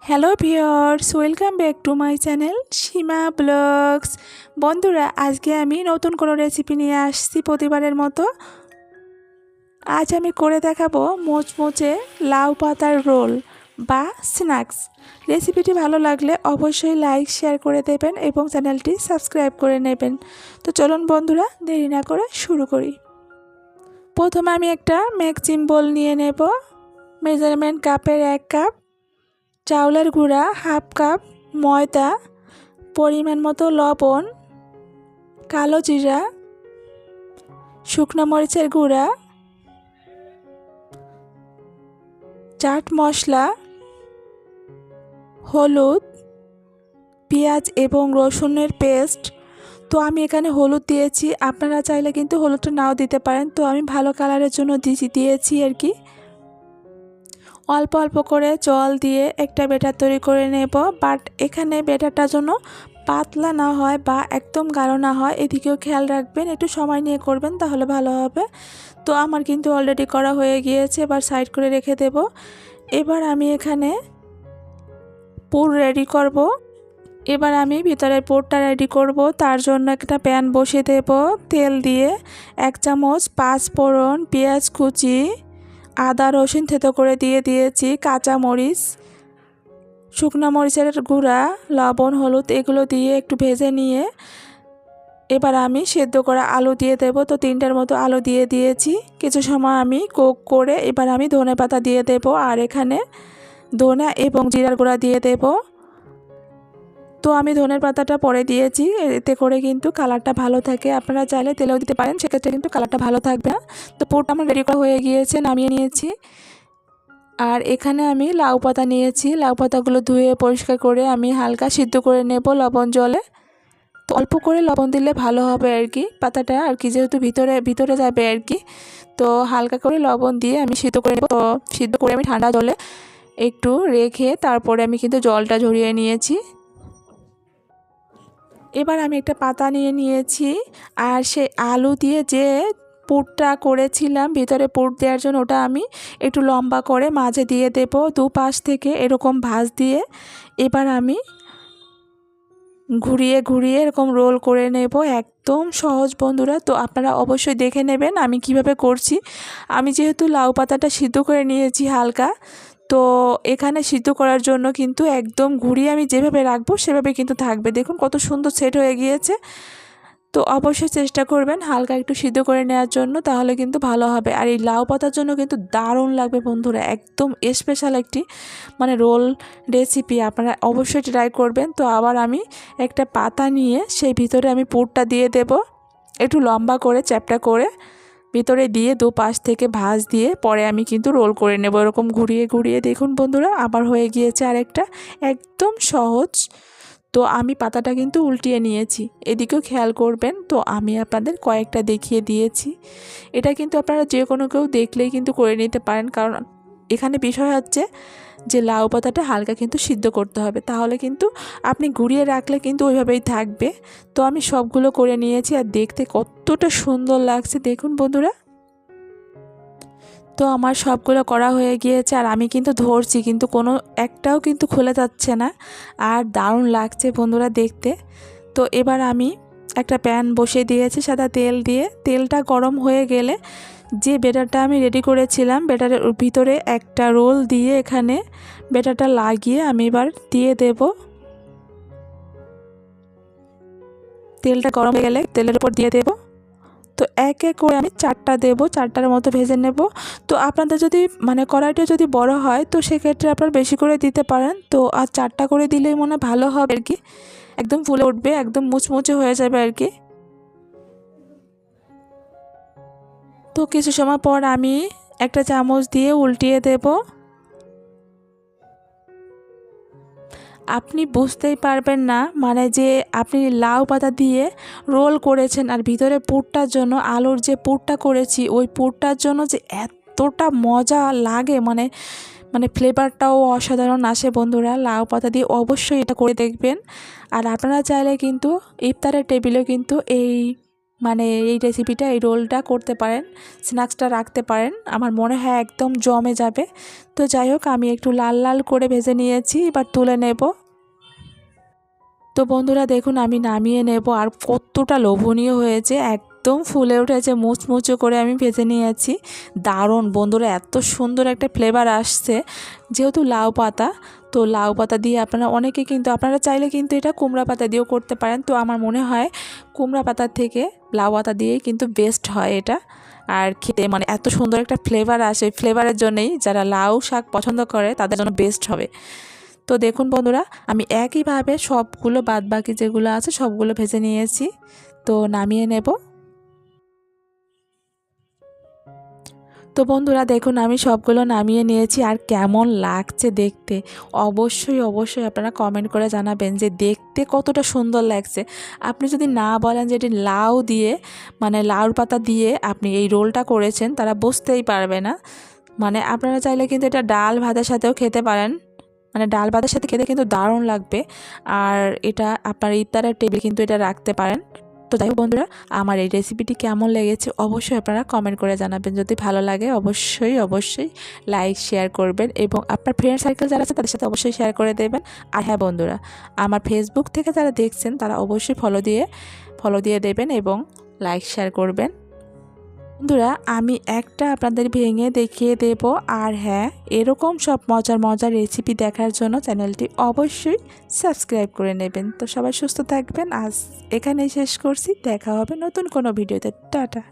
Hello viewers, welcome back to my channel Seema blogs. বন্ধুরা, আজকে আমি নতুন কোনো রেসিপি নিয়ে আসছি প্রতিবারের মতো। আজ আমি করে দেখাবো মোচমোচে লাউ পাতার রোল বা স্ন্যাক্স। রেসিপিটি ভালো লাগলে অবশ্যই লাইক শেয়ার করে দেবেন এবং চ্যানেলটি সাবস্ক্রাইব করে নেবেন। তো চলুন বন্ধুরা, দেরি না করে শুরু করি। প্রথমে আমি একটা মিক্সিং বোল নিয়ে নেব। মেজারমেন্ট কাপের 1 কাপ, চাউলের গুঁড়া হাফ কাপ, ময়দা, পরিমাণ মতো লবণ, কালো জিরা, শুকনো মরিচের গুঁড়া, চাট মশলা, হলুদ, পেঁয়াজ এবং রসুনের পেস্ট। তো আমি এখানে হলুদ দিয়েছি, আপনারা চাইলে কিন্তু হলুদটা নাও দিতে পারেন। তো আমি ভালো কালারের জন্য দিয়েছি আর কি। অল্প অল্প করে জল দিয়ে একটা ব্যাটার তৈরি করে নেব। বাট এখানে ব্যাটারটা যেন পাতলা না হয় বা একদম গাঢ় না হয়, এদিকেও খেয়াল রাখবেন, একটু সময় নিয়ে করবেন তাহলে ভালো হবে। তো আমার কিন্তু অলরেডি করা হয়ে গিয়েছে, এবার সাইড করে রেখে দেব। এবার আমি এখানে পুর রেডি করব। এবার আমি ভিতরের পুরটা রেডি করব। তার জন্য একটা প্যান বসিয়ে দেব। তেল দিয়ে 1 চামচ পাঁচফোড়ন, পেঁয়াজ কুচি, আদা রসুন থেতো করে দিয়েছি, কাঁচা মরিচ, শুকনো মরিচের গুঁড়া, লবণ, হলুদ এগুলো দিয়ে একটু ভেজে নিয়ে এবার আমি সেদ্ধ করা আলু দিয়ে দেব। তো 3টার মতো আলু দিয়ে দিয়েছি। কিছু সময় আমি কুক করে এবার আমি ধনেপাতা দিয়ে দেব, আর এখানে ধনে এবং জিরার গুঁড়া দিয়ে দেব। তো আমি ধনের পাতাটা পরে দিয়েছি, এতে করে কিন্তু কালারটা ভালো থাকে। আপনারা চাইলে তেলেও দিতে পারেন, সেক্ষেত্রে কিন্তু কালারটা ভালো থাকবে না। তো পুরটা আমার রেডি করা হয়ে গিয়েছে, নামিয়ে নিয়েছি। আর এখানে আমি লাউ পাতা নিয়েছি। লাউ পাতাগুলো ধুয়ে পরিষ্কার করে আমি হালকা সিদ্ধ করে নেব লবণ জলে। তো অল্প করে লবণ দিলে ভালো হবে আর কি, পাতাটা আর কি যেহেতু ভিতরে যাবে আর কি। তো হালকা করে লবণ দিয়ে আমি সিদ্ধ করে নেব। তো সিদ্ধ করে আমি ঠান্ডা জলে একটু রেখে তারপরে আমি কিন্তু জলটা ঝরিয়ে নিয়েছি। এবার আমি একটা পাতা নিয়েছি, আর সেই আলু দিয়ে যে পুরটা করেছিলাম ভিতরে পুর দেওয়ার জন্য, ওটা আমি একটু লম্বা করে মাঝে দিয়ে দেব, দুপাশ থেকে এরকম ভাঁজ দিয়ে। এবার আমি ঘুরিয়ে ঘুরিয়ে এরকম রোল করে নেব। একদম সহজ বন্ধুরা, তো আপনারা অবশ্যই দেখে নেবেন আমি কিভাবে করছি। আমি যেহেতু লাউ পাতাটা সিদ্ধ করে নিয়েছি হালকা, তো এখানে সিদ্ধ করার জন্য কিন্তু একদম ঘুরিয়ে আমি যেভাবে রাখবো সেভাবে কিন্তু থাকবে। দেখুন কত সুন্দর সেট হয়ে গিয়েছে। তো অবশ্যই চেষ্টা করবেন হালকা একটু সিদ্ধ করে নেওয়ার জন্য, তাহলে কিন্তু ভালো হবে। আর এই লাউ পাতার জন্য কিন্তু দারুণ লাগবে বন্ধুরা, একদম স্পেশাল একটি রোল রেসিপি, আপনারা অবশ্যই ট্রাই করবেন। তো আবার আমি একটা পাতা নিয়ে সেই ভিতরে আমি পুরটা দিয়ে দেব, একটু লম্বা করে চ্যাপটা করে ভিতরে দিয়ে দুপাশ থেকে ভাঁজ দিয়ে পরে আমি কিন্তু রোল করে নেব এরকম ঘুরিয়ে ঘুরিয়ে। দেখুন বন্ধুরা, আবার হয়ে গিয়েছে আরেকটা, একদম সহজ। তো আমি পাতাটা কিন্তু উল্টিয়ে নিয়েছি, এদিকেও খেয়াল করবেন। তো আমি আপনাদের কয়েকটা দেখিয়ে দিয়েছি। এটা কিন্তু আপনারা যে কোনো কেউ দেখলেই কিন্তু করে নিতে পারেন, কারণ এখানে বিষয় হচ্ছে যে লাউ পাতাটা হালকা কিন্তু সিদ্ধ করতে হবে, তাহলে কিন্তু আপনি ঘুরিয়ে রাখলে কিন্তু ওইভাবেই থাকবে। তো আমি সবগুলো করে নিয়েছি, আর দেখতে কতটা সুন্দর লাগছে দেখুন বন্ধুরা। তো আমার সবগুলো করা হয়ে গিয়েছে, আর আমি কিন্তু ধরছি কিন্তু কোনো একটাও কিন্তু খুলে যাচ্ছে না, আর দারুণ লাগছে বন্ধুরা দেখতে। তো এবার আমি একটা প্যান বসিয়ে দিয়েছি সাদা তেল দিয়ে। তেলটা গরম হয়ে গেলে যে ব্যাটারটা আমি রেডি করেছিলাম, ব্যাটারের ভিতরে একটা রোল দিয়ে এখানে ব্যাটারটা লাগিয়ে আমি এবার দিয়ে দেব। তেলটা গরম হয়ে গেলে তেলের উপর দিয়ে দেব। তো এক এক করে আমি 4টা দেব, 4টার মতো ভেজে নেব। তো আপনাদের যদি কড়াইটা যদি বড় হয় তো সেক্ষেত্রে আপনারা বেশি করে দিতে পারেন। তো আর 4টা করে দিলেই ভালো হবে আর কি, একদম ফুলে উঠবে, একদম মুচমুচে হয়ে যাবে আর কি। তো কিছু সময় পর আমি একটা চামচ দিয়ে উল্টিয়ে দেব। আপনি বুঝতেই পারবেন না যে আপনি লাউ পাতা দিয়ে রোল করেছেন, আর ভিতরে পুরটার জন্য আলুর যে পুরটা করেছি ওই পুরটার জন্য যে এতটা মজা লাগে, ফ্লেভারটাও অসাধারণ আসে বন্ধুরা। লাউ পাতা দিয়ে অবশ্যই এটা করে দেখবেন। আর আপনারা চাইলে কিন্তু ইফতারের টেবিলেও কিন্তু এই মানে এই রেসিপিটা, এই রোলটা করতে পারেন, স্ন্যাক্সটা রাখতে পারেন, আমার মনে হয় একদম জমে যাবে। তো যাই হোক, আমি একটু লাল লাল করে ভেজে নিয়েছি, এবার তুলে নেব। তো বন্ধুরা দেখুন, আমি নামিয়ে নেব। আর কতটা লোভনীয় হয়েছে, একদম ফুলে উঠেছে, মুচমুচো করে আমি ভেজে নিয়েছি। দারুণ বন্ধুরা, এত সুন্দর একটা ফ্লেভার আসছে। যেহেতু লাউ পাতা, তো লাউ পাতা দিয়ে আপনারা চাইলে কিন্তু এটা কুমড়া পাতা দিয়েও করতে পারেন। তো আমার মনে হয় কুমড়া পাতার থেকে লাউ পাতা দিয়েই কিন্তু বেস্ট হয় এটা। আর খেতে মানে এত সুন্দর একটা ফ্লেভার আসে, ফ্লেভারের জন্যই যারা লাউ শাক পছন্দ করে তাদের জন্য বেস্ট হবে। তো দেখুন বন্ধুরা, আমি একইভাবে সবগুলো বাদবাকি যেগুলো আছে সবগুলো ভেজে নিয়েছি। তো নামিয়ে নেব। তো বন্ধুরা দেখুন, আমি সবগুলো নামিয়ে নিয়েছি। আর কেমন লাগছে দেখতে, অবশ্যই আপনারা কমেন্ট করে জানাবেন যে দেখতে কতটা সুন্দর লাগছে। আপনি যদি না বলেন যে এটি লাউ দিয়ে, মানে লাউর পাতা দিয়ে আপনি এই রোলটা করেছেন, তারা বুঝতেই পারবে না। মানে আপনারা চাইলে কিন্তু এটা ডাল ভাতের সাথেও খেতে পারেন, মানে ডাল ভাতের সাথে খেতে কিন্তু দারুণ লাগবে। আর এটা আপনার ইফতারের টেবিল কিন্তু এটা রাখতে পারেন। তো যাই হোক বন্ধুরা, আমার এই রেসিপিটি কেমন লেগেছে অবশ্যই আপনারা কমেন্ট করে জানাবেন। যদি ভালো লাগে অবশ্যই লাইক শেয়ার করবেন, এবং আপনার ফ্রেন্ড সার্কেল যারা আছে তাদের সাথে অবশ্যই শেয়ার করে দেবেন। আর হ্যাঁ বন্ধুরা, আমার ফেসবুক থেকে যারা দেখছেন তারা অবশ্যই ফলো দিয়ে দেবেন এবং লাইক শেয়ার করবেন। বন্ধুরা, আমি একটা আপনাদের ভেঙে দেখিয়ে দেব। আর হ্যাঁ, এরকম সব মজার রেসিপি দেখার জন্য চ্যানেলটি অবশ্যই সাবস্ক্রাইব করে নেবেন। তো সবাই সুস্থ থাকবেন, আজ এখানেই শেষ করছি। দেখা হবে নতুন কোনো ভিডিওতে। টাটা।